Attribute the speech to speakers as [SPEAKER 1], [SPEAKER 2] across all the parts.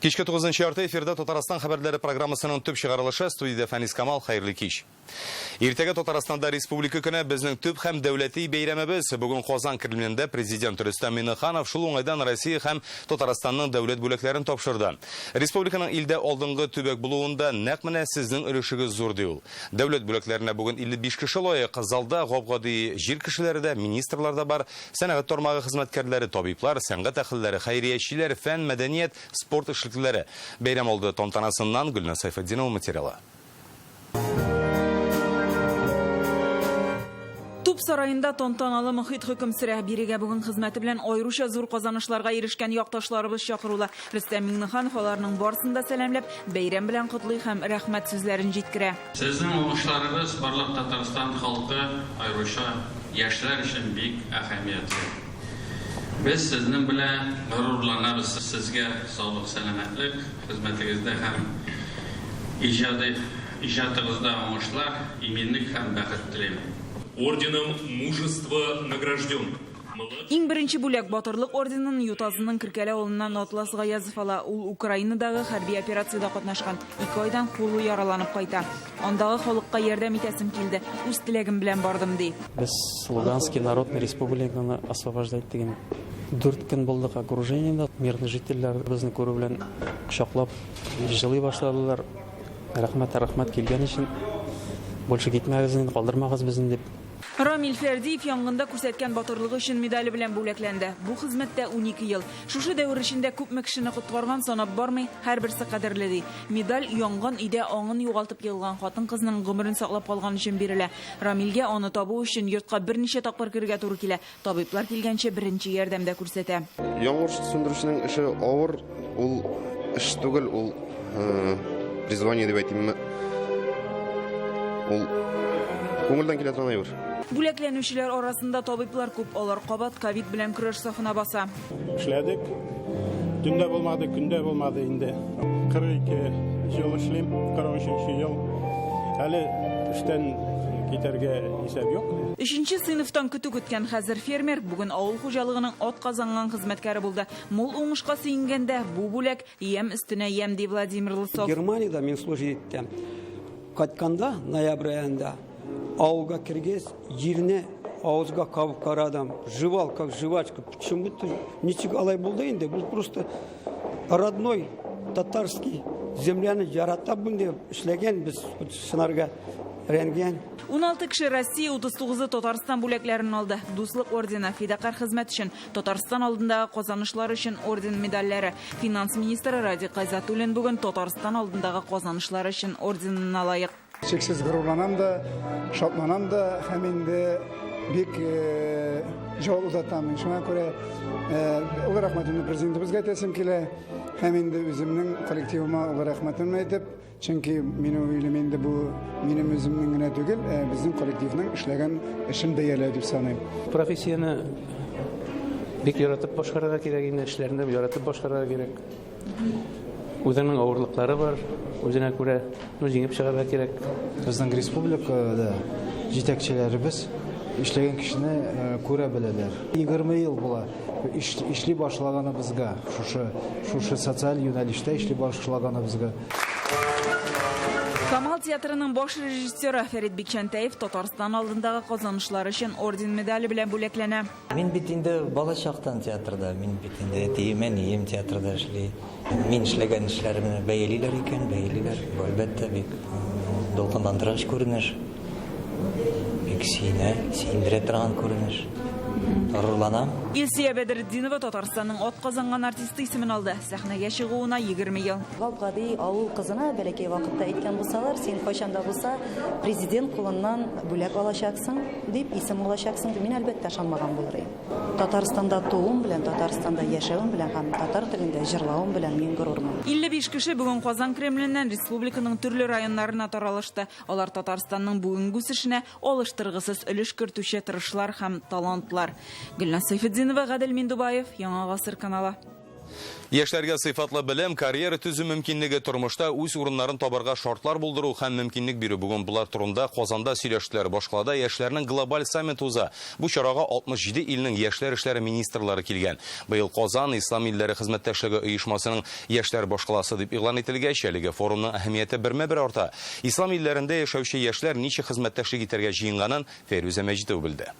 [SPEAKER 1] Кичке 9 ярты эфирда Татарстан хәбәрләре программасының төп чыгарылышы студияда Фәнис Камал, хәерле кич. Иртәгә Татарстанда республика көне безнең төп һәм дәүләти бәйрәмебез. Бүген Казан Кремлендә президент Рөстәм Миңнеханов шул уңайдан Россия һәм Татарстанның дәүләт бүләкләрен тапшырды. Республиканың илдә алдынгы төбәк булуында нәкъ менә сезнең өлешегез зур ди ул. Дәүләт бүләкләренә бүген 55 кеше лаек, залда гап-гади җир кешеләре дә, министрлар да бар, сәнәгать тармагы хезмәткәрләре, табиблар, сәнгать әһелләре, хәйриячеләр, фән, мәдәният, спорт эшлеклеләре. Бәйрәм алды тантанасыннан Гөлназ Сайфетдинова материалы.
[SPEAKER 2] Туп сарайында тантаналы мөхит хөкем сөрә бирегә бүген хезмәте белән айрыша зур казанышларга ирешкән якташларыбыз чакырыла. Рөстәм Миңнеханов аларның барысын да сәламләп, бәйрәм белән котлый һәм рәхмәт сүзләрен җиткерә.
[SPEAKER 3] Сезнең уңышларыгыз барлык Татарстан халкы, айрыша яшьләр өчен бик әһәмиятле. Без сезнең белән горурланабыз. Сезгә саулык, сәламәтлек, хезмәтегездә һәм иҗатыгызда уңышлар, иминлек һәм бәхет телим.
[SPEAKER 4] Орденом мужества награжден.
[SPEAKER 2] Иң беренче бүләк батырлык орденын Ютазының Киркәле авылыннан Атлас Гаязов ала. Ул Украинадагы хәрби операциядә катнашкан. 2 айдан кулы яраланып кайта. Андагы халыкка ярдәм итәсем килде. Үз теләгем белән бардым ди.
[SPEAKER 5] Без Луганский народный республиканы освобождать дигән 4 көн булдык окружениедә. Мирный жительләр безне күрү белән кочаклап җылый башладылар. Рәхмәт килгән өчен. Больше китмәгез, калдырмагыз безне дип.
[SPEAKER 2] Рамил Фәрдиев янгында күрсәткән батырлыгы өчен медале белән бүләкләнде. Бу хезмәттә 12 ел. Шушы дәвер эчендә күпме кешене коткарган санап бармый, һәрберсе кадерле ди. Медаль янган өйдә аңын югалтып елган хатын-кызның гомерен саклап калган өчен бирелә. Рамилгә аны табу өчен йортка берничә тапкыр кергә туры килә. Табиблар килгәнче беренче ярдәм дә күрсәтә.
[SPEAKER 6] Яңгыр сөндерүченең эше авыр, ул эш түгел, ул призвание дип әйтимме. Ул күңелдән килә торган әйбер.
[SPEAKER 2] Бүләкләнүчеләр арасында табиблар күп, алар кабат ковид белән көрәш сафына баса.
[SPEAKER 7] Эшләдек. Төндә булмады, көндә булмады инде. 42 ел эшлим, 43 ел. Әле эштән китәргә исәп юк.
[SPEAKER 2] 3нче сыйныфтан көткән хәзер фермер бүген авыл хуҗалыгының атказанган хезмәткәре булды. Мул уңышка сөйгәндә бу бүләк ям өстенә ям ди Владимир Лысов.
[SPEAKER 8] Германиядә мин служить иттем. Кайтканда ноябрь аенда ауылга кергез, жеріне ауызга кабып карадым. Жевал, как жвачка. Почему-то ничек алай булды инде. Бұл просто родной татарский земляны ярата бүнде эшләгән без шынарга рәнгән.
[SPEAKER 2] 16 кеше Россия, 39 Татарстан бүләкләрен алды. Дуслык ордены, фидакар хезмәт өчен, Татарстан алдындагы казанышлар өчен орден медальләре. Финанс министры Радик Гайзатуллин бүген Татарстан алдындагы казанышлар өчен орденына лаек.
[SPEAKER 9] Чексез горурланам да, шатланам да, һәм инде бик җавап узатам. Шуңа күрә ул рәхмәтемне президентыбызга әйтәсем килә, һәм инде үземнең коллективыма ул рәхмәтемне әйтеп, чөнки минем уйлым инде бу минем үземнең генә түгел, безнең коллективның эшләгән эшен бәяләү дип саныйм.
[SPEAKER 5] Профессияны бик яратып башкарырга кирәк, инде эшләрендә яратып башкарырга кирәк. Үзенең авырлыклары бар, үзенә күрә җиңеп чыгарга кирәк.
[SPEAKER 10] Безнең республикада җитәкчеләребез эшләгән кешене күрә беләләр. 20 ел була эшли башлаганыбызга, шушы социаль юнәлештә эшли башлаганыбызга.
[SPEAKER 2] Камал театрының баш режиссеры Фәрит Бикчәнтәев Татарстан алдындагы казанышлар өчен орден медале белән бүләкләнә.
[SPEAKER 11] Мин бит инде бала чактан театрда, мин бит инде әтием театрда эшли. Мин эшләгән эшләремне бәялиләр икән, Әлбәттә бик дулкынландыргыч күренеш. Бик сөендерә торган күренеш. Горурланам.
[SPEAKER 2] Илсия Бәдретдинова Татарстанның атказанган артисты исемен алды. Сәхнәгә чыгуына 20 ел.
[SPEAKER 12] Гап-гади авыл кызына бәләкәй вакытта әйткән булсалар, син кайчанда булса президент кулыннан бүләк алачаксың дип, исем алачаксың дип, мин әлбәттә ышанмаган булыр идем. Татарстанда туым белән, Татарстанда яшәвем белән һәм татар телендә җырлавым белән мин горурланам. 55 кеше бүген Казан Кремленнән республиканың төрле районнарына таралышты. Алар Татарстанның бүгенге үсешенә алыштыргысыз өлеш кертүче тырышлар һәм талантлар. Гөлназ Сайфетдинова, Гадел Миндубаев, Яңа Гасыр каналы.
[SPEAKER 1] Яшьләргә сыйфатлы белем, карьера төзү мөмкинлеге тормышта үз урыннарын табарга шартлар булдыру һәм мөмкинлек бирү бүген булар турында Казанда сөйләштеләр. Башкалада яшьләрнең глобаль саммиты уза. Бу чарага 67 илнең яшьләр эшләре министрлары килгән. Быел Казан Ислам илләре хезмәттәшлеге оешмасының яшьләр башкаласы дип игълан ителгәч, әлеге форумның әһәмияте берме-бер арта. Ислам илләрендә яшәүче яшьләр ничек хезмәттәшлек итәргә җыенганын Фәрүзә Мәҗитова белде.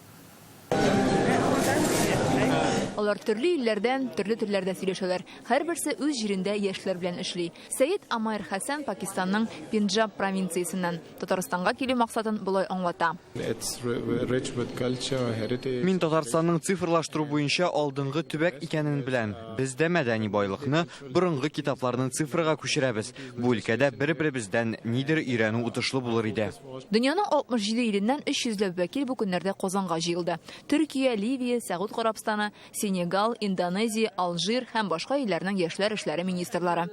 [SPEAKER 13] Алар төрле илләрдән, төрле телләрдә сөйләшәләр. Һәрберсе үз җирендә яшьләр белән эшли. Сәйид Амайр Хәсән Пакистанның Пенджаб провинциясеннән Татарстанга килү максатын булай аңлата.
[SPEAKER 14] Мин Татарстанның цифрлаштыру буенча алдынгы төбәк икәнен беләм. Бездә мәдәни байлыкны борынгы китапларның цифрга күчерәбез. Бу өлкәдә бер-беребездән нидер өйрәнү утышлы булыр иде.
[SPEAKER 13] Дөньяның 67 иленнән 300 вәкил бу көннәрдә Казанга җыелды. Төркия, Ливия, Сәгуд Гарәбстаны, Сенегал, Индонезия, Алжир һәм башка илләрнең яшьләр эшләре министрлары.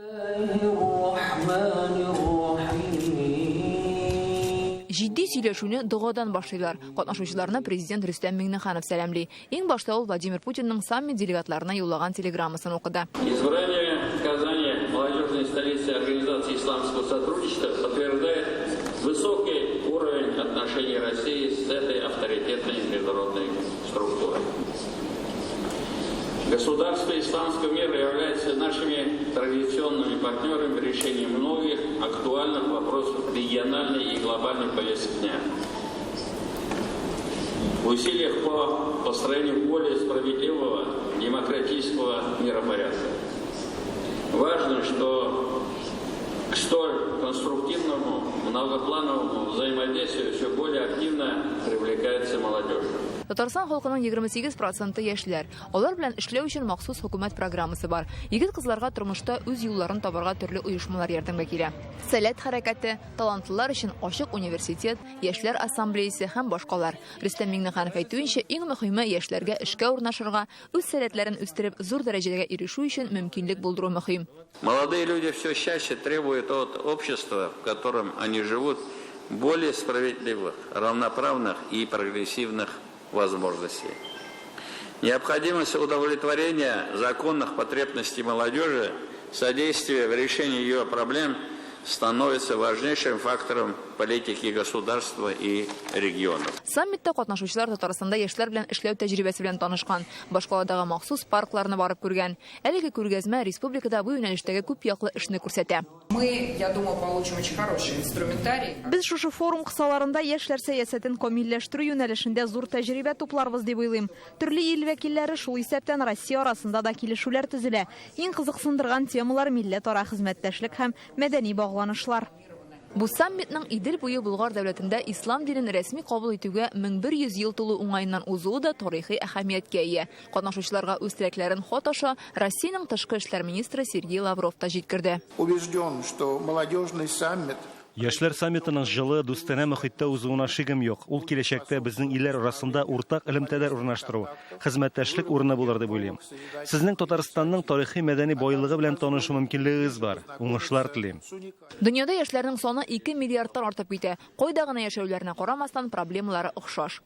[SPEAKER 13] Җитди сөйләшүне дугадан башлыйлар. Катнашучыларны президент Рөстәм Миңнеханов сәламли. Иң башта ул Владимир Путинның саммит делегатларына юллаган телеграммасын укыды.
[SPEAKER 3] Избрание Казани молодежной столицы Организации исламского сотрудничества подтверждает высокий уровень отношений России с этой авторитетной международной структурой. Государства исламского мира являются нашими традиционными партнерами в решении многих актуальных вопросов региональной и глобальной повестки дня. В усилиях по построению более справедливого демократического миропорядка. Важно, что к столь конструктивному, многоплановому взаимодействию все более активно привлекается молодежь.
[SPEAKER 13] Татарстан халкының 28% яшьләр. Алар белән эшләү өчен махсус хөкүмәт программасы бар. Егет-кызларга тормышта үз юлларын табарга төрле оешмалар ярдәмгә килә. Сәләт хәрәкәте, талантлылар өчен ачык университет, яшьләр ассамблеясе һәм башкалар. Рөстәм Миңнеханов әйтүенчә, иң мөһиме яшьләргә эшкә урнашырга, үз сәләтләрен үстереп, зур дәрәҗәгә ирешү өчен мөмкинлек булдыру мөһим.
[SPEAKER 3] Молодые люди все чаще требуют от общества, в котором они живут, более справедливых, равноправных и прогрессивных возможностей. Необходимость удовлетворения законных потребностей молодежи, содействия в решении ее проблем становится важнейшим фактором политики государства и регионов.
[SPEAKER 13] Саммитта катнашучылар Татарстанда яшьләр белән эшләү тәҗрибәсе белән танышкан, башкаладагы махсус паркларны барып күргән. Әлеге күргәзмә республикада бу юнәлештәге күп яклы эшне күрсәтә.
[SPEAKER 15] Мы, я думаю, получим очень хороший инструментарий.
[SPEAKER 13] Без шушы форум кысаларында яшьләр сәясәтен камилләштерү юнәлешендә зур тәҗрибә тупларбыз дип уйлыйм. Төрле ил вәкилләре шул исәптән Россия арасында да килешүләр төзелә. Иң кызыксындырган темалар милләтара хезмәттәшлек һәм мәдәни багланышлар. Бу саммитның Идел буе Болгар дәүләтендә ислам динен рәсми кабул итүгә 1100 ел тулу уңайыннан узуы да тарихи әһәмияткә ия. Катнашучыларга үз теләкләрен хат аша Россиянең тышкы эшләр министры Сергей Лавров та җиткерде.
[SPEAKER 16] Убежден, что молодежный саммит
[SPEAKER 17] Яшьләр саммитының җылы, дустана мөхиттә узуына шигем юк. Ул киләчәктә безнең илләр арасында уртак элемтәләр урнаштыру, хезмәттәшлек урыны булыр дип уйлыйм. Сезнең Татарстанның тарихи мәдәни байлыгы белән танышу мөмкинлегегез бар. Уңышлар телим.
[SPEAKER 13] Дөньяда яшьләрнең саны 2 миллиардтан артып китә. Кайда гына яшәүләренә карамастан проблемалары охшаш.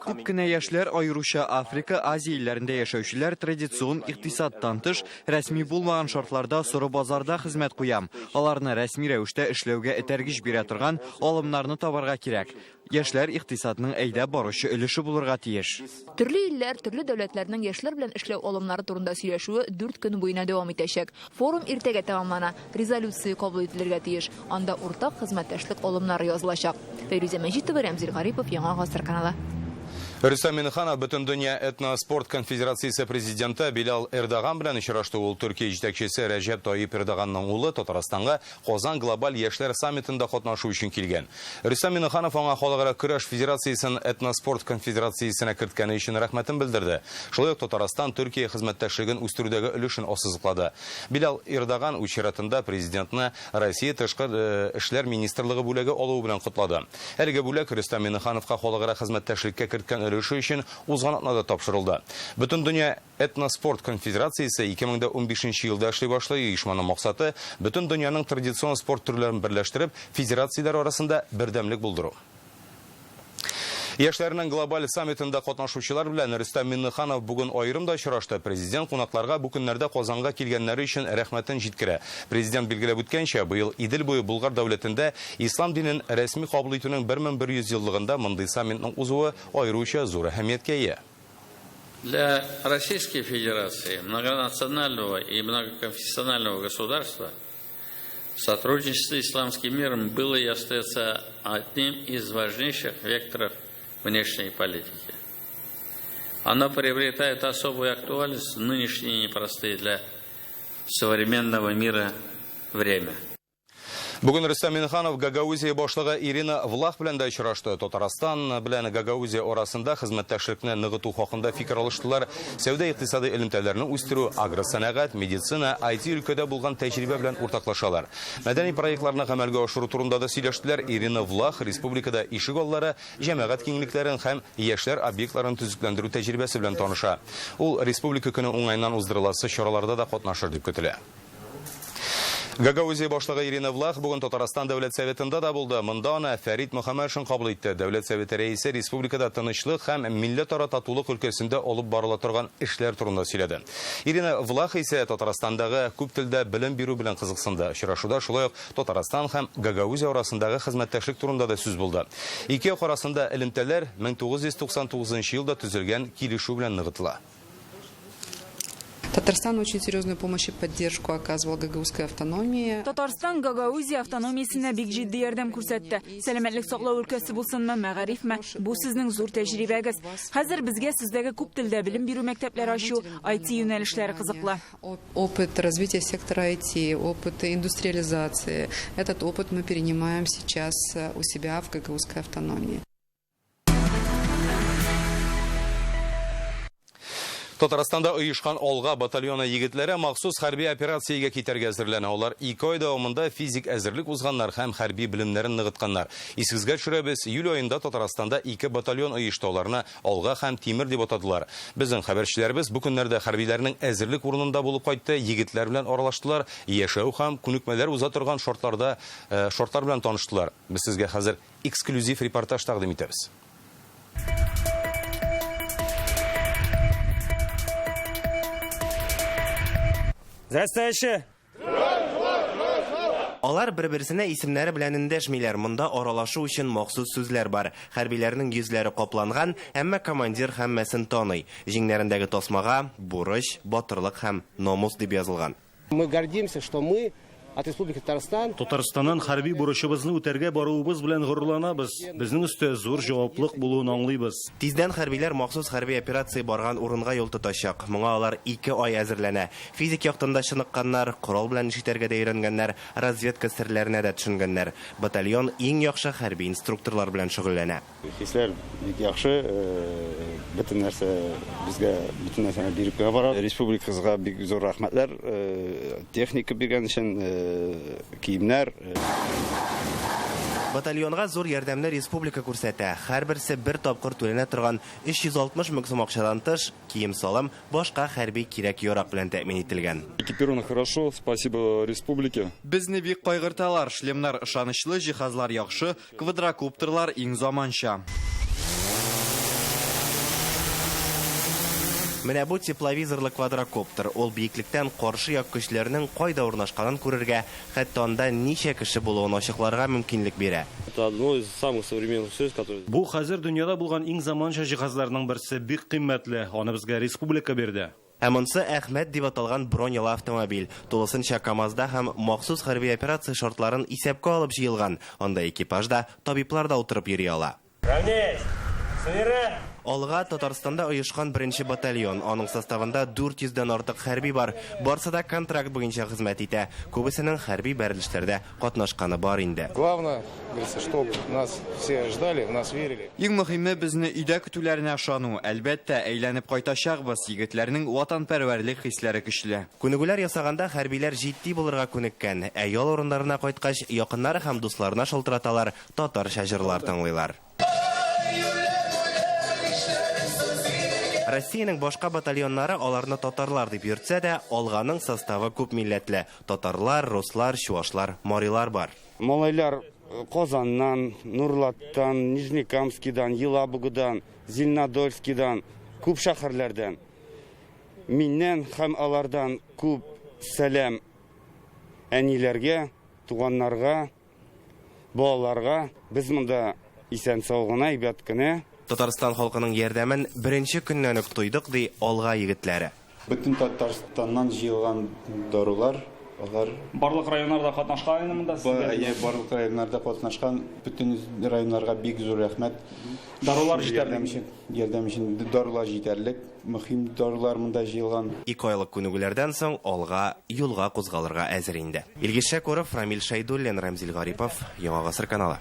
[SPEAKER 14] Күп кенә яшьләр, аеруча Африка, Азия илләрендә яшәүчеләр традицион икътисадтан тыш, рәсми булмаган шартларда соры базарда хезмәт куям. Аларны рәсми рәвештә эшләүгә этәргеч бирә торган алымнарны табарга кирәк. Яшьләр икътисадның әйдә баручы өлеше булырга тиеш.
[SPEAKER 13] Төрле илләр, төрле дәүләтләрнең яшьләр белән эшләү алымнары турында сөйләшүе 4 көн буена дәвам итәчәк. Форум иртәгә тәмамлана. Резолюция кабул ителергә тиеш. Анда уртак хезмәттәшлек алымнары язылачак. Фәрүзә Мәҗитова, Рәмзил Гарипов, Яңа Гасыр каналы.
[SPEAKER 1] Рөстәм Миңнеханов бөтен дөнья этноспорт конфедерациясе президенты Билал Эрдоган белән очрашты. Ул Төркия җитәкчесе Рәҗәп Таyyip Эрдоганның улы Татарстанга Казан глобаль яшьләр саммитында катнашу өчен килгән. Рөстәм Миңнеханов аңа халыкара көрәш федерациясен этноспорт конфедерациясенә керткәне өчен рәхмәтен белдерде. Шулай ук Татарстан Төркия хезмәттәшлеген үстерүдәге өлешен ассызыклады. Билал Эрдоган учратында президентны Россия тышкы эшләр министрлыгы бүлеге алуы белән котлады. Әлеге бүлек Рөстәм Миңнехановка халыкара хезмәттәшлеккә керткән өлеше өчен узган атнада тапшырылды. Бөтен дөнья этноспорт конфедерациясе 2015 елда эшли башлый. Оешманың максаты бөтен дөньяның традицион спорт төрләрен берләштереп, федерацияләр арасында бердәмлек булдыру. Яшьләрнең глобаль саммитында катнашучылар белән Рөстәм Миңнеханов бүген аерымда очрашты. Президент кунакларга бу көннәрдә Казанга килгәннәре өчен рәхмәтен җиткерә. Президент билгеләп үткәнчә, быел Идел буе Булгар дәүләтендә ислам динен рәсми кабул итүнең 1100 еллыгында мондый саммитның узуы аеруча зур әһәмияткә ия.
[SPEAKER 3] Для Российской Федерации, многонационального и многоконфессионального государства, сотрудничество с исламским миром было и остается одним из важнейших векторов внешней политики. Оно приобретает особую актуальность в нынешние непростые для современного мира время.
[SPEAKER 1] Бүген Рөстәм Миңнеханов Гагаузия башлыгы Ирина Влах белән дә очрашты. Татарстан белән Гагаузия арасында хезмәттәшлекне ныгыту хакында фикер алыштылар. Сәүдә-икътисади элемтәләрне үстерү, агросәнәгать, медицина, IT өлкәдә булган тәҗрибә белән уртаклашалар. Мәдәни проектларны гамәлгә ашыру турында да сөйләштеләр. Ирина Влах республикада ишек аллары, җәмәгать киңлекләрен һәм яшьләр объектларын төзекләндерү тәҗрибәсе белән таныша. Ул республика көне уңайнан уздырыласы чараларда да катнашыр дип көтелә. Гагаузия башлыгы Ирина Влах бүген Татарстан Дәүләт Советында да булды. Монда аны Фәрит Мөхәммәтшин кабул итте. Дәүләт Советы рәисе республикада тынычлык һәм милләтара татулык өлкәсендә алып барыла торган эшләр турында сөйләде. Ирина Влах исә Татарстандагы күп телдә белем бирү белән кызыксынды. Очрашуда шулай ук Татарстан һәм Гагаузия арасындагы хезмәттәшлек турында да сүз булды. Ике як арасында элемтәләр 1999 елда төзелгән килешү белән ныгытыла.
[SPEAKER 18] Татарстан очень серьезную помощь и поддержку оказывал гагаузской автономии.
[SPEAKER 2] Татарстан Гагаузия автономиясенә бик җитди ярдәм күрсәтте. Сәламәтлек саклау өлкәсе булсынмы, мәгарифме, бу сезнең зур тәҗрибәгез. Хәзер безгә сездәге күп телдә белем бирү мәктәпләре ачу, IT юнәлешләре кызыклы.
[SPEAKER 18] Опыт развития сектора IT, опыт индустриализации. Этот опыт мы перенимаем сейчас у себя в гагаузской автономии.
[SPEAKER 1] Татарстанда оешкан Алга батальоны егетләре махсус хәрби операциягә китәргә әзерләнә. Алар 2 ай дәвамында физик әзерлек узганнар һәм хәрби белемнәрен ныгытканнар. Исегезгә төшерәбез, июль аенда Татарстанда 2 батальон оешты. Аларны Алга һәм Тимер дип атадылар. Безнең хәбәрчеләребез бу көннәрдә хәрбиләрнең әзерлек урынында булып кайтты, егетләр белән аралаштылар, яшәү һәм күнекмәләр уза торган шартлар белән таныштылар. Без сезгә хәзер эксклюзив репортаж тәкъдим итәбез.
[SPEAKER 17] Здравствуйте!
[SPEAKER 19] Алар бер-берсенә исемнәре белән эндәшмиләр. Монда аралашу өчен махсус сүзләр бар. Хәрбиләрнең йөзләре капланган, әмма командир һәммәсен таный. Җиңнәрендәге тасмага бурыч, батырлык һәм номус дип язылган.
[SPEAKER 20] Мы гордимся, что мы от Республики Татарстан.
[SPEAKER 17] Татарстаннан хәрби бурычыбызны үтәргә баруыбыз белән горурланабыз. Безнең өстә зур җаваплылык булуын аңлыйбыз.
[SPEAKER 19] Тиздән хәрбиләр махсус хәрби операция барган урынга юл тотачак. Моңа алар 2 ай әзерләнә. Физик яктанда чыныкканнар, корал белән ишетергә дә өйрәнгәннәр, разведка серләренә дә төшенгәннәр. Батальон иң яхшы хәрби инструкторлар белән шөгыльләнә.
[SPEAKER 21] Хисләр бик яхшы, бөтен нәрсә безгә бөтен нәрсәне биреп бара. Республикабызга бик зур рәхмәтләр, техника биргән өчен, киемнәр.
[SPEAKER 19] Батальонга зур ярдәмне республика күрсәтә. Һәрберсе бер тапкыр түләнә торган 360 мең сум акчадан тыш кием-салым башка хәрби кирәк-ярак белән тәэмин ителгән.
[SPEAKER 22] Экипировано хорошо, спасибо республике.
[SPEAKER 14] Безне бик кайгырталар. Шлемнар ышанычлы, җиһазлар яхшы, квадрокоптерлар иң заманча.
[SPEAKER 19] Менә бу тепловизорлы квадрокоптер. Ул биеклектән каршы як көчләренең кайда урнашканын күрергә, хәтта анда ничә кеше булуын ачыкларга мөмкинлек бирә.
[SPEAKER 22] Это одно из самых современных средств, которые...
[SPEAKER 17] Бу хәзер дөньяда булган иң заманча җиһазларның берсе, бик кыйммәтле. Аны безгә республика бирде.
[SPEAKER 19] Ә монысы Әхмәт дип аталган бронялы автомобиль. Тулысынча КАМАЗда һәм махсус хәрби операция шартларын исәпкә алып җыелган. Анда экипажда, табиблар да утырып йөри ала. Алга Татарстанда оешкан беренче батальон. Аның составында 400-дән артык хәрби бар. Барсы да контракт буенча хезмәт итә. Күбесенең хәрби бәрелешләрдә катнашканы бар инде.
[SPEAKER 23] Главное, чтобы нас все ждали, в нас верили.
[SPEAKER 14] Иң мөһиме безне өйдә көтүләренә ышану. Әлбәттә, әйләнеп кайтачакбыз. Егетләрнең ватанпәрвәрлек хисләре көчле.
[SPEAKER 19] Күнегүләр ясаганда хәрбиләр җитди булырга күнеккән. Ә ял урыннарына кайткач, якыннары һәм дусларына шалтыраталар, татарча җырлар тыңлыйлар. Россиянең башка батальоннары аларны татарлар дип йөртсә дә, Алганың составы күп милләтле. Татарлар, руслар, чуашлар, марилар бар.
[SPEAKER 21] Малайлар
[SPEAKER 4] Qozandan, Nurlatdan, Nijnikamskidan, Yılabıgıdan, Zilnadolskidan, күп шәһәрләрдән. Миннән һәм алардан күп сәлам әниләргә, туганнарга, балаларга. Без монда исән сау гына, әйбәт кенә.
[SPEAKER 19] Татарстан халкының ярдәмен беренче көннән үк тойдык ди Алга егетләре.
[SPEAKER 21] Бөтен Татарстаннан җыелган дарулар, алар
[SPEAKER 6] барлык районнарда катнашкан инде монда.
[SPEAKER 21] Барлык районнарда катнашкан, бүтән районнарга бик зур рәхмәт.
[SPEAKER 6] Дарулар җитәрлек.
[SPEAKER 21] Ярдәм өчен дарулар җитәрлек, мөһим дарулар монда җыелган.
[SPEAKER 19] 2 айлык күнегүләрдән соң Алга юлга кузгалырга әзер инде. Илгиз Шәкуров, Рамил Шайдуллин, Рамзил Гарипов, Яңа Гасыр каналы.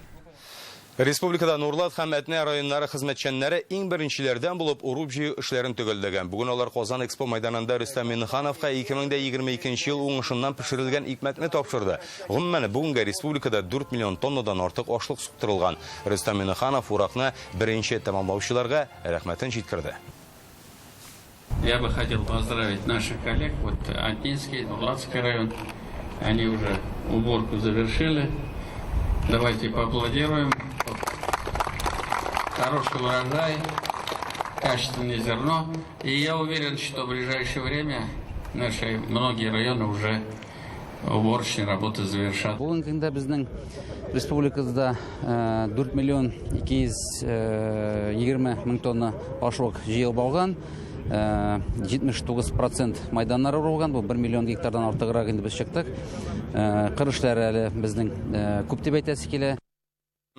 [SPEAKER 1] Республикада Нурлат һәм Әтнә районнары хезмәтчәннәре иң беренчеләрдән булып урып җыю эшләрен төгәлләгән. Бүген алар Казан Экспо мәйданында Рөстәм Миннехановка 2022 ел уңышыннан пешерелгән икмәкне тапшырды. Гомумән бүгенгә республикада 4 миллион тоннадан артык ашлык суктырылган. Рөстәм Миннеханов уракны беренче тәмамлаучыларга рәхмәтен җиткерде.
[SPEAKER 3] Я бы хотел поздравить наших коллег, Антинский, Нурлатский район. Они уже уборку завершили. Давайте поаплодируем. Хороший урожай, качественное зерно. И я уверен, что в ближайшее время наши многие районы уже уборочные работы завершат.
[SPEAKER 7] Бүгін күнде біздің республикада 4 миллион 220 мың тонна ашлык җыелып алган. 79% майданнар урылган. Бу 1 миллион гектардан артыграк инде без чыктык. Кыр эшләре әле безнең күп дип әйтәсе килә.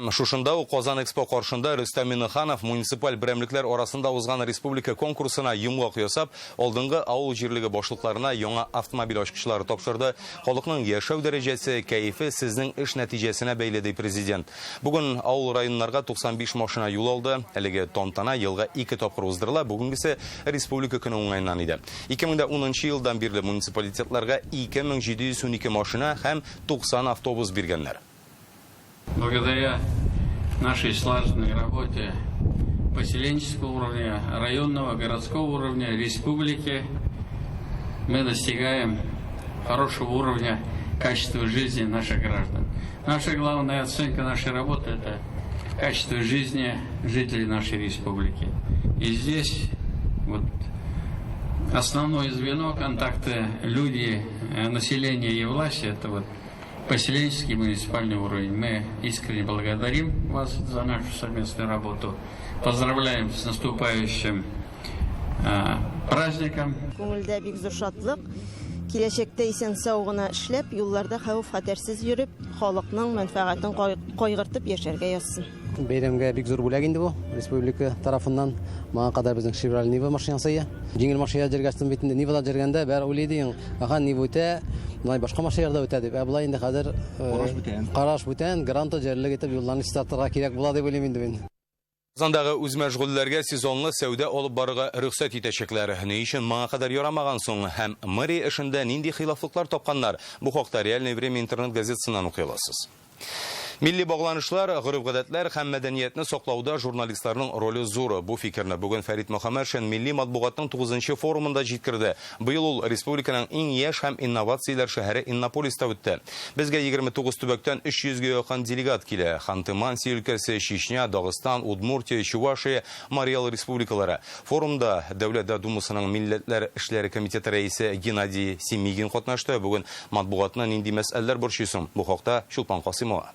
[SPEAKER 1] Шушында у Казан Экспо каршында Рөстәм Миннеханов муниципаль берәмлекләр арасында узган республика конкурсына йомгак ясап, алдынгы авыл җирлеге башлыкларына яңа автомобиль ачкычлары тапшырды. Халыкның яшәү дәрәҗәсе, кәефе сезнең эш нәтиҗәсенә бәйле ди президент. Бүген авыл районнарга 95 машина юл алды. Әлеге тантана елга 2 тапкыр уздырыла. Бүгенгесе республика көне уңайнан иде. 2010 елдан бирле муниципалитетларга 2712 машина һәм 90 автобус биргәннәр.
[SPEAKER 3] Благодаря нашей слаженной работе поселенческого уровня, районного, городского уровня, республики, мы достигаем хорошего уровня качества жизни наших граждан. Наша главная оценка нашей работы – это качество жизни жителей нашей республики. И здесь основное звено контакта люди, население и власти – это поселенческий муниципальный уровень. Мы искренне благодарим вас за нашу совместную работу. Поздравляем с наступающим праздником.
[SPEAKER 24] Күңелдә бик зур шатлык. Киләчәктә исән сау гына эшләп, юлларда хәвеф-хәтәрсез йөреп, халыкның мәнфәгатен кайгыртып яшәргә язсын.
[SPEAKER 7] Бәйрәмгә бик зур бүләк инде бу. Республика тарафыннан моңа кадәр безнең Chevrolet Niva машинасы я. Җиңел машина җиргәстен битендә Niva'да җиргәндә бәр уйлыйдың. Ахан Niva үтә, менә башка машиналарда үтә дип. Булай инде хәзер караш бүтән, гранта җирлек итеп юлларны чистартырга кирәк була дип уйлыйм инде мин.
[SPEAKER 1] Казандагы үз мәшгульләргә сезонлы сәүдә алып барырга рөхсәт итәчәкләр. Ни өчен моңа кадәр ярамаган соң һәм мэрия эшендә нинди хилафлыклар тапканнар? Бу хакта Реальное время интернет газетасыннан укый аласыз. Milli bağlanışlar, гырыф-гадәтләр һәм мәдәниятне саклауда журналистларның роле зур. Бу фикерне бүген Фәрит Мөхәммәтшин Милли матбугатның 9-нчы форумында җиткерде. Быел ул республиканың иң яшь һәм инновацияләр шәһәре Иннополиста үтте. Безгә 29 төбәктән 300-гә якын делегат килә. Ханты-Манси өлкәсе, Чечня, Дагыстан, Удмуртия, Чувашия, Марий Эл республикалары. Форумда Дәүләт Думасының милләтләр эшләре комитеты рәисе Геннадий Семигин катнашты. Бүген матбугатны нинди мәсьәләләр борчыйсың? Бу хакта Чулпан Касымова.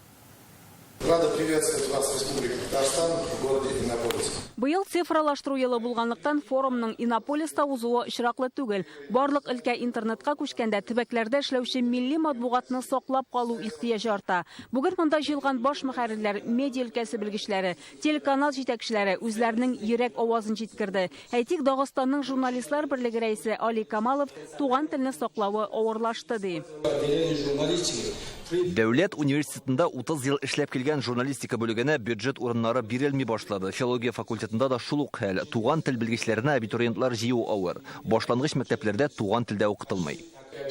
[SPEAKER 25] Рада приветствовать вас в Республике Татарстан, в городе Иннополис.
[SPEAKER 26] Быел цифралаштыру елы булганлыктан форумның Иннополиста узуы очраклы түгел. Барлык өлкә интернетка күчкәндә төбәкләрдә эшләүче милли матбугатны саклап калу ихтыяҗы арта. Бүген монда җыелган баш мөхәррирләр, медиа өлкәсе белгечләре, телеканал җитәкчеләре үзләренең йөрәк авазын җиткерде. Әйтик, Дагыстанның журналистлар берлеге рәисе Али Камалов туган телне саклавы авырлашты ди.
[SPEAKER 27] Дәүләт университетында 30 ел эшләп килгән журналистика бүлегенә бюджет урыннары бирелми башлады. Филология факультетында да шул ук хәл. Туган тел белгечләренә абитуриентлар җыю авыр. Башлангыч мәктәпләрдә туган телдә укытылмый.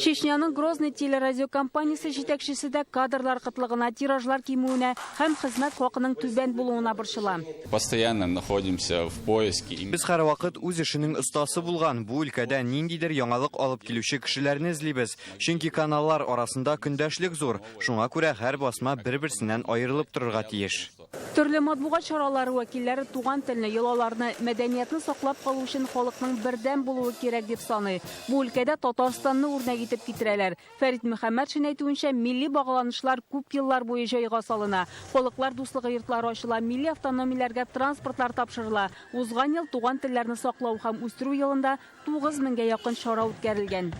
[SPEAKER 26] Чечняның Грозный телерадиокомпаниясе җитәкчесе дә кадрлар кытлыгына, тиражлар кимүенә һәм хезмәт хакының түбән булуына борчыла.
[SPEAKER 5] Постоянно находимся в поиске.
[SPEAKER 14] Без һәрвакыт үз эшенең остасы булган бу өлкәдә ниндидер яңалык алып килүче кешеләрне эзлибез. Чөнки каналлар арасында көндәшлек зур. Шуңа күрә һәр басма бер-берсеннән аерылып торырга тиеш.
[SPEAKER 26] Төрле матбугат чаралары вәкилләре туган телне, йолаларны, мәдәниятны саклап калу өчен халыкның бердәм булуы кирәк дип саный. Бу өлкәдә Татарстанны үрнәк итеп китерәләр. Фәрит Мөхәммәтшин әйтүенчә, милли багланышлар күп еллар буе җайга салына. Халыклар дуслыгы йортлары ачыла, милли автономияләргә транспортлар тапшырыла. Узган ел туган телләрне саклау һәм үстерү елында 9000-гә якын чара үткәрелгән.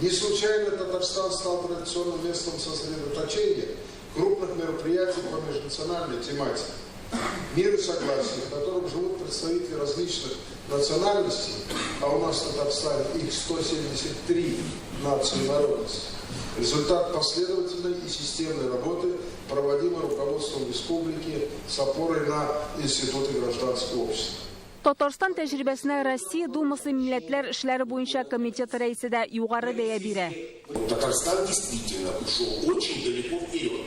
[SPEAKER 25] Не случайно Татарстан стал традиционным местом сосредоточения крупных мероприятий по межнациональной тематике. Мир и согласие, в котором живут представители различных национальностей, а у нас в Татарстане их 173 нации и народности. Результат последовательной и системной работы, проводимой руководством республики с опорой на институты гражданского общества.
[SPEAKER 26] Татарстан тәҗрибәсенә Россия Думасы милләтләр эшләре буенча комитеты рәисе дә югары бәя бирә.
[SPEAKER 25] Татарстан действительно ушел очень далеко вперед.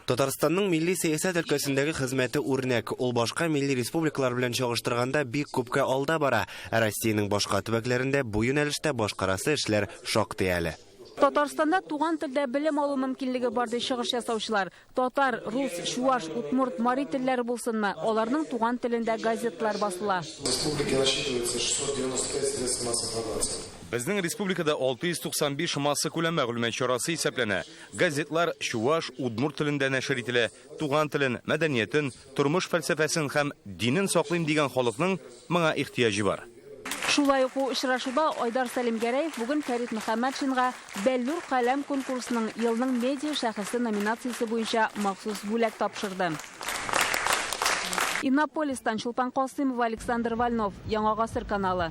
[SPEAKER 19] Татарстанның милли сәясәт өлкәсендәге хезмәте үрнәк. Ул башка милли республикалар белән чагыштырганда бик күпкә алда бара. Россиянең башка төбәкләрендә бу юнәлештә башкарасы эшләр шактый әле.
[SPEAKER 26] Татарстанда туган телдә белем алу мөмкинлеге бар ди чыгыш ясаучылар. Татар, рус, чуаш, удмурт, мари телләре булсынмы, аларның туган телендә газетлар басыла.
[SPEAKER 25] Республика насчитывается 695 средств массовой информации.
[SPEAKER 1] Безнең республикада 695 масса күләм мәгълүмат чарасы исәпләнә. Газетлар чуаш, удмурт телендә нәшер ителә. Туган телен, мәдәниятен, тормыш фәлсәфәсен һәм динен саклыйм дигән халыкның моңа ихтыяҗы бар.
[SPEAKER 26] Шулай ук очрашуда Айдар Сәлимгәрәев бүген Фәрит Мөхәммәтшинга Бәллүр каләм конкурсының елның медиа шәхесе номинациясе буенча махсус бүләк тапшырды. Иннополистан Чулпан Касымов, Александр Вольнов, Яңа гасыр каналы.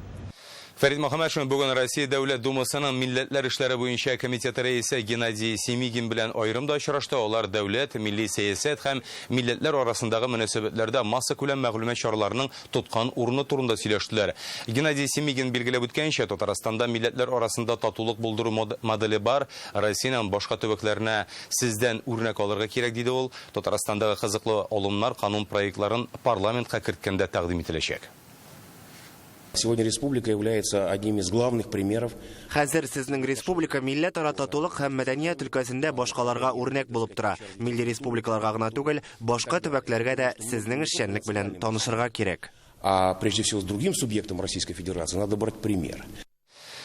[SPEAKER 1] Фәрит Мөхәммәтшин бүген Россия Дәүләт Думасының милләтләр эшләре буенча комитеты рәисе Геннадий Семигин белән аерымда очрашты. Алар дәүләт, милли сәясәт һәм милләтләр арасындагы мөнәсәбәтләрдә масса күләм мәгълүмат чараларының тоткан урыны турында сөйләштеләр. Геннадий Семигин билгеләп үткәнчә, Татарстанда милләтләр арасында татулык булдыру моделе бар. Россиянең башка төбәкләренә сездән үрнәк алырга кирәк диде ул. Татарстандагы кызыклы алымнар, канун проектларын парламентка керткәндә тәкъдим ителәчәк.
[SPEAKER 8] Сегодня республика является одним из главных примеров.
[SPEAKER 19] Хәзер сезнең республика милләт-ара татулык һәм мәдәният өлкәсендә башкаларга үрнәк булып тора. Милли республикаларга гына түгел, башка төбәкләргә дә сезнең эшчәнлек белән танышырга кирәк.
[SPEAKER 8] А прежде всего с другим субъектом Российской Федерации надо брать пример.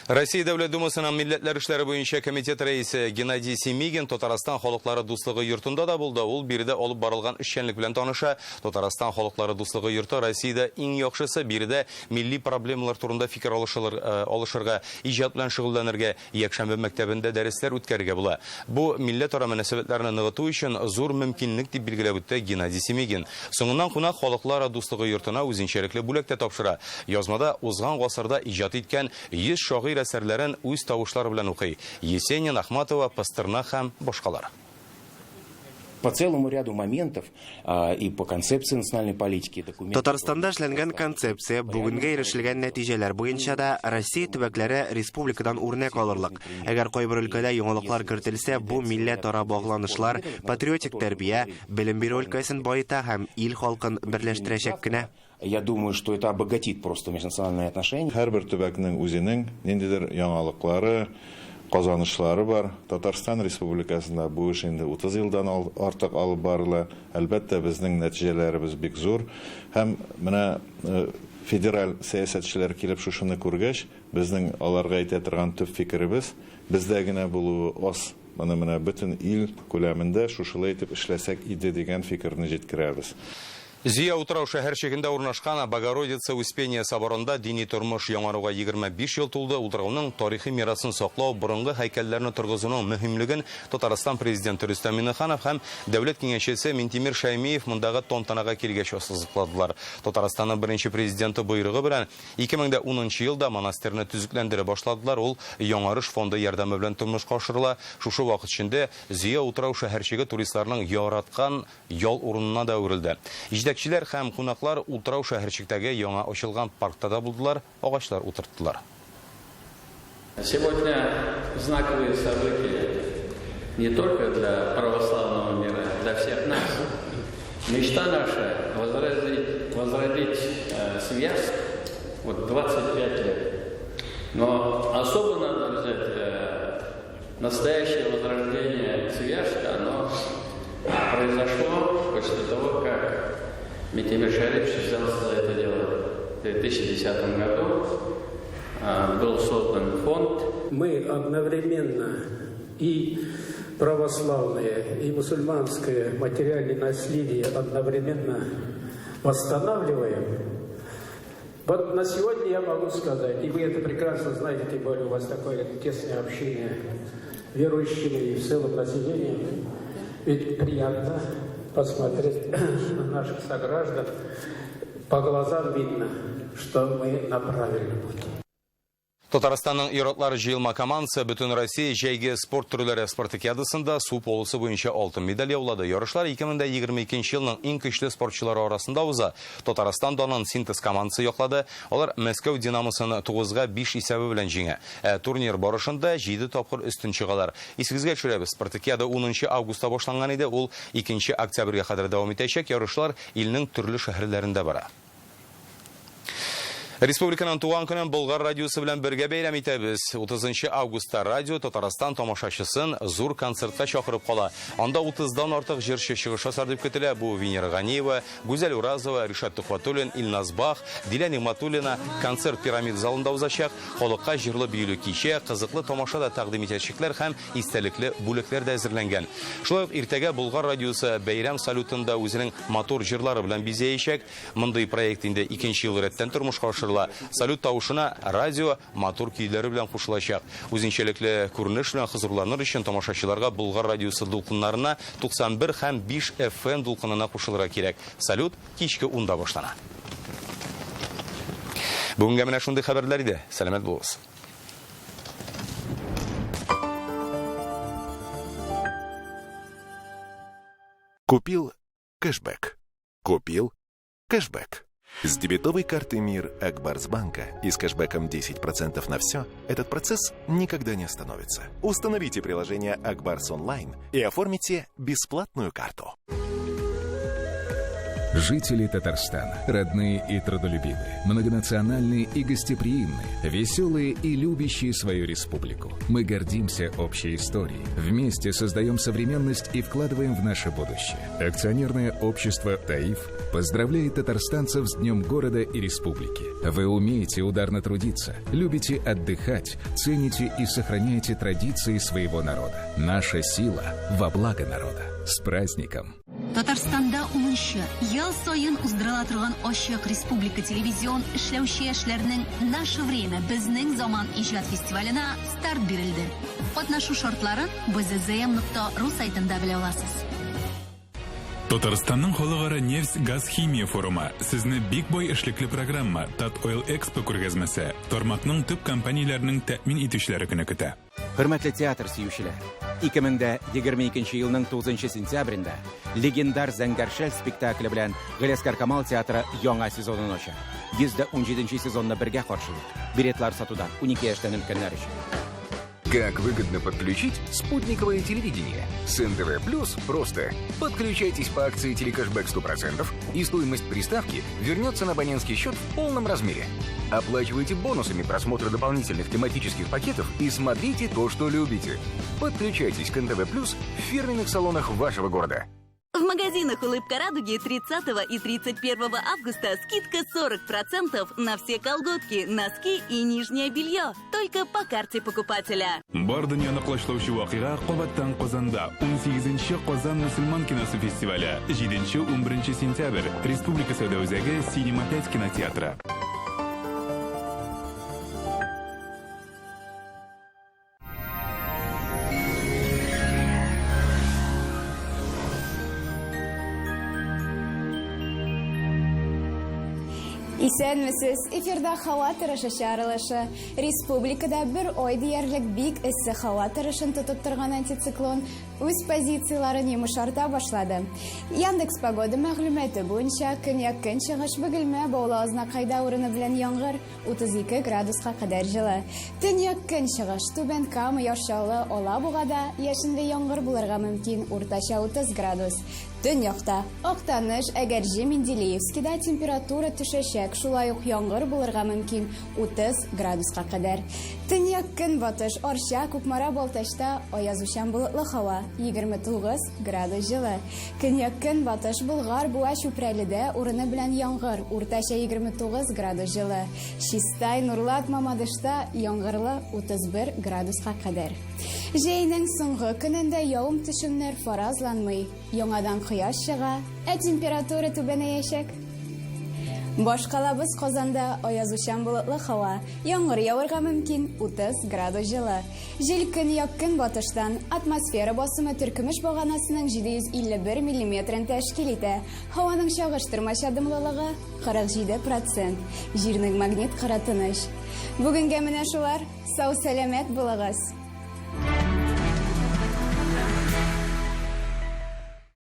[SPEAKER 1] Россия Дәүләт Думасының милләтләр эшләре буенча комитет рәисе Геннадий Семигин Татарстан халыклары дуслыгы йортында да булды. Ул биредә алып барылган эшчәнлек белән таныша. Татарстан халыклары дуслыгы йорты Россиядә иң яхшысы, биредә милли проблемалар турында фикер алышырга, иҗат белән шөгыльләнергә, якшәмбе мәктәбендә дәресләр үткәрергә була. Бу милләт-ара мөнәсәбәтләрне ныгыту өчен зур мөмкинлек дип билгеләп үтте Геннадий Семигин. Соңыннан кунак халыклары дуслыгы йортына үзенчәлекле бүләк тә тапшыра. Язмада узган гасырда иҗат иткән 100 шагыйрь әсәрләрен үз тавышлары белән укый. Есенин, Ахматова, Пастернак һәм башкалар.
[SPEAKER 8] По целому ряду моментов и по концепции национальной политики документов.
[SPEAKER 19] Татарстанда эшләнгән концепция, бүгенгә ирешелгән нәтиҗәләр буенча да Россия төбәкләре республикадан үрнәк алырлык. Әгәр кайбер өлкәдә яңалыклар кертелсә, бу милләт-ара багланышлар, патриотик тәрбия, белем бирү өлкәсен байыта һәм ил халкын берләштерәчәк кенә.
[SPEAKER 8] Я думаю, что это обогатит просто межнациональные отношения.
[SPEAKER 22] Һәрбер төбәкнең үзенең ниндидер яңалыклары, казанышлары бар. Татарстан Республикасында бу эш инде 30 елдан артык алып барыла. Әлбәттә, безнең нәтиҗәләребез бик зур. Һәм менә федераль сәясәтчеләр килеп шушыны күргәч, безнең аларга әйтә торган төп фикеребез бездә генә булуы аз. Менә бөтен ил күләмендә шушылай итеп эшләсәк иде дигән фикерне җиткерәбез.
[SPEAKER 1] Зия Утрау шәһәрчегендә урнашкан Богородица Успения соборында дини тормыш яңаруга 25 ел тулды. Утрауның тарихи мирасын саклау, борынгы һәйкәлләрне торгызуның мөһимлеген Татарстан президенты Рөстәм Миңнеханов һәм дәүләт киңәшчесе Минтимер Шәймиев мондагы тантанага килгәч ассызыкладылар. Татарстанның беренче президенты буйрыгы белән 2010 елда монастырьны төзекләндерә башладылар. Ул Яңарыш фонды ярдәме белән тормышка ашырыла. Шушы вакыт içinde Зия Утрау шәһәрчеге туристларның яраткан ял урынына да үрелде. Җитәкчеләр һәм кунаклар Утрау шәһәрчектәге яңа ачылган паркта да булдылар, агачлар утырттылар.
[SPEAKER 3] Сегодня знаковые события не только для православного мира, для всех нас. Мечта наша возродить Свияжск 25 лет. Но особо надо взять настоящее возрождение Свияжска, оно произошло после того, как Митимир Шарипович взялся за это дело в 2010 году. Был создан фонд.
[SPEAKER 9] Мы одновременно и православное, и мусульманское материальное наследие одновременно восстанавливаем. Вот на сегодня я могу сказать, и вы это прекрасно знаете, тем более у вас такое тесное общение верующими и в целом населением, ведь приятно посмотреть на наших сограждан, по глазам видно, что мы на правильном пути.
[SPEAKER 1] Татарстанның ир-атлары җыелма командасы бөтен Россия җәйге спорт төрләре спартакиадасында су полосы буенча алтын медаль яулады. Ярышлар 2022 елның иң көчле спортчылары арасында уза. Татарстан данын Синтез командасы яклады. Алар Мәскәү Динамосын 9-5 исәбе белән җиңә. Турнир барышында 7 тапкыр өстен чыгалар. Исегезгә төшерәбез. Спартакиада 10 августта башланган иде. Ул 2 октябрьгә кадәр дәвам итәчәк. Ярышлар илнең төрле шәһәрләрендә бара. Республиканың туган көнен Болгар радиосы белән бергә бәйрәм итәбез. 30 августта радио Татарстан тамашачысын зур концертка чакырып кала. Анда 30дан артык җырчы чыгыш ясар дип көтелә. Бу Венера Ганиева, Гүзәл Уразова, Ришат Тухватуллин, Илназ Бах, Дилә Нигъматуллина концерт пирамид залында узачак. Халыкка җырлы биюле кичә, кызыклы тамаша да тәкъдим итәчәкләр һәм истәлекле бүләкләр дә әзерләнгән. Шулай ук иртәгә Болгар радиосы бәйрәм салютында үзенең матур җырлары белән бизәячәк. Мондый проект инде 2нче ел рәттән тормышка ашырыла. Салют тавышына радио матур көйләре белән кушылачак. Үзенчәлекле күренеш белән хозурланыр өчен тамашачыларга Болгар радиосы дулкыннарына 91 һәм 5 FM дулкынына кушылырга кирәк. Салют кичке 10-да башлана. Бүгенгә менә шундый хәбәрләр иде. Сәламәт булыгыз.
[SPEAKER 10] Купил кэшбэк. Купил кэшбэк. С дебетовой карты МИР Акбарсбанка и с кэшбэком 10% на все этот процесс никогда не остановится. Установите приложение Акбарс онлайн и оформите бесплатную карту.
[SPEAKER 11] Жители Татарстана, родные и трудолюбивые, многонациональные и гостеприимные, веселые и любящие свою республику. Мы гордимся общей историей. Вместе создаем современность и вкладываем в наше будущее. Акционерное общество «Таиф» поздравляет татарстанцев с Днем города и республики. Вы умеете ударно трудиться, любите отдыхать, цените и сохраняете традиции своего народа. Наша сила во благо народа. С праздником!
[SPEAKER 12] Татарстанда 10 ел сайын уздырыла торган Ачык Республика телевизион эшләүче яшьләрнең «Наше время» безнең заман иҗат фестиваленә старт бирелде. Катнашу шартларын bzzm.ru сайтында белә аласыз.
[SPEAKER 13] Татарстанның халыкара нефть газ химия форумы сезне бик бай эшлекле программа Татойл Экспо күргәзмәсе тармакның төп компанияләренең тәэмин итүчеләре көне көтә.
[SPEAKER 8] Хөрмәтле театр сөючеләр, 2022 елның 9 сентябрендә легендар Зәңгәршәл спектакле белән Галиаскар Камал театры яңа сезонын ача. 117 сезонны бергә каршылык. Билетлар сатуда 12 яшьтән өлкәннәр өчен.
[SPEAKER 15] Как выгодно подключить спутниковое телевидение? С НТВ Плюс просто. Подключайтесь по акции «Телекэшбэк 100%» и стоимость приставки вернется на абонентский счет в полном размере. Оплачивайте бонусами просмотра дополнительных тематических пакетов и смотрите то, что любите. Подключайтесь к НТВ Плюс в фирменных салонах вашего города.
[SPEAKER 12] В магазинах «Улыбка радуги» 30 и 31 августа скидка 40% на все колготки, носки и нижнее белье. Только по карте покупателя.
[SPEAKER 13] Бар дөньяны кылычлаучы вакыйга кабаттан Казанда 18-нче Казан мусульман киносы фестивале 7-11 сентябрь Республика Сәүдә үзәге Синема 5 кинотеатры.
[SPEAKER 2] Исәнмесез, эфирда һава торышы чыгарылышы. Республикада бер ай диярлек бик эссе һава торышын тотып торган антициклон үз позицияларын йомшарта башлады. Яндекс погода мәгълүматы буенча көньяк-көнчыгыш бөгелмә Баулы кайда урыны белән яңгыр 32 градуска кадәр җылы. Төньяк-көнчыгыш Түбән Кама яшаулы Алабугада яшенле яңгыр булырга мөмкин, уртача 30 градус. Төньякта Актаныш, Әгәрҗе, Менделеевскида температура төшәчәк, шулай ук яңгыр булырга мөмкин 30 градуска кадәр. Төньяк-көнбатыш Арча, Кукмара, Балтачта аязучан болытлы һава 29 градус җылы. Көньяк-көнбатыш Болгар, Буа, Чүпрәледә урыны белән яңгыр, уртача 29 градус җылы. Чистай, Нурлат, Мамадышта яңгырлы 31 градуска кадәр. Җәйнең соңгы көнендә явым-төшемнәр фаразланмый, яңадан кояш чыга, температура түбәнәячәк. Башкалабыз Казанда аязучан болытлы һава, яңгыр явырга мөмкин 30 градус җылы. Җил көньяк-көнбатыштан атмосфера басымы Төркемеш баганасының 751 мм тәшкил итә. Һаваның чагыштырмача дымлылыгы 47%. Җирнең магнит кыратыныч. Бүгенгә менә шулар. Сау-сәламәт булыгыз.